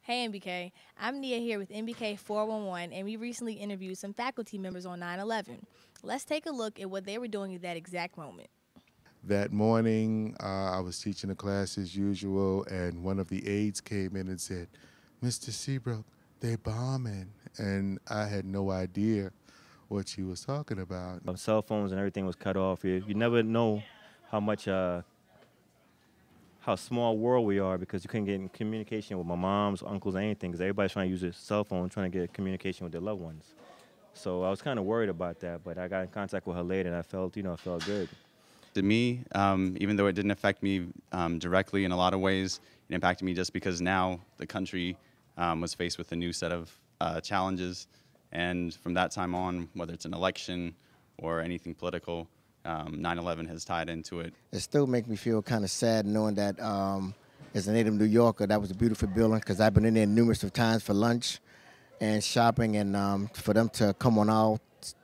Hey MBK, I'm Nia here with MBK411, and we recently interviewed some faculty members on 9/11. Let's take a look at what they were doing at that exact moment. That morning, I was teaching a class as usual, and one of the aides came in and said, "Mr. Seabrook, they bombing," and I had no idea what she was talking about. Cell phones and everything was cut off. You never know how much how small world we are because you couldn't get in communication with my moms, uncles, anything because everybody's trying to use their cell phone, trying to get communication with their loved ones. So I was kind of worried about that, but I got in contact with her later, and I felt good. To me, even though it didn't affect me directly in a lot of ways, it impacted me just because now the country was faced with a new set of challenges. And from that time on, whether it's an election or anything political, 9/11 has tied into it. It still makes me feel kind of sad knowing that as a native New Yorker, that was a beautiful building because I've been in there numerous of times for lunch and shopping, and for them to come on our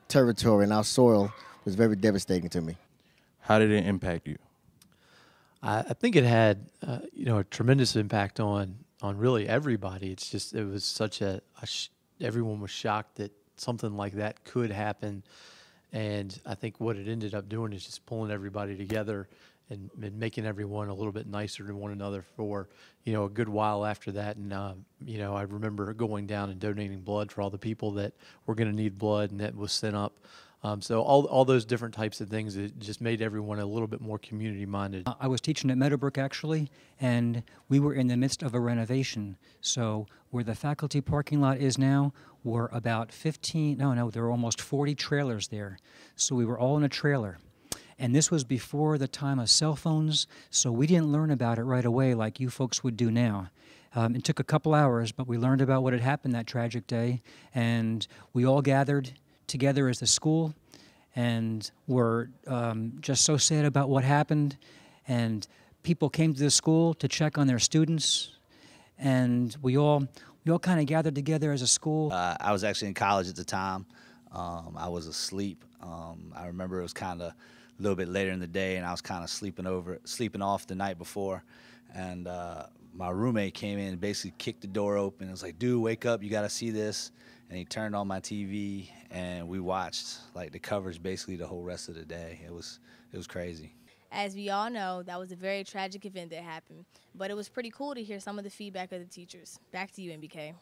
territory and our soil was very devastating to me. How did it impact you? I think it had, a tremendous impact on really everybody. It's just it was such everyone was shocked that something like that could happen, and I think what it ended up doing is just pulling everybody together and making everyone a little bit nicer to one another for a good while after that. And I remember going down and donating blood for all the people that were going to need blood, and that was sent up. So all those different types of things, it just made everyone a little bit more community-minded. I was teaching at Meadowbrook, actually, and we were in the midst of a renovation. So where the faculty parking lot is now, were about there were almost 40 trailers there. So we were all in a trailer. And this was before the time of cell phones, so we didn't learn about it right away like you folks would do now. It took a couple hours, but we learned about what had happened that tragic day, and we all gathered together as a school and were just so sad about what happened, and people came to the school to check on their students, and we all kind of gathered together as a school. I was actually in college at the time. I was asleep. I remember it was kind of a little bit later in the day, and I was kind of sleeping off the night before, and my roommate came in and basically kicked the door open and was like, "Dude, wake up, you gotta see this." And he turned on my TV, and we watched like the coverage basically the whole rest of the day. It was crazy. As we all know, that was a very tragic event that happened, but it was pretty cool to hear some of the feedback of the teachers. Back to you, MBK.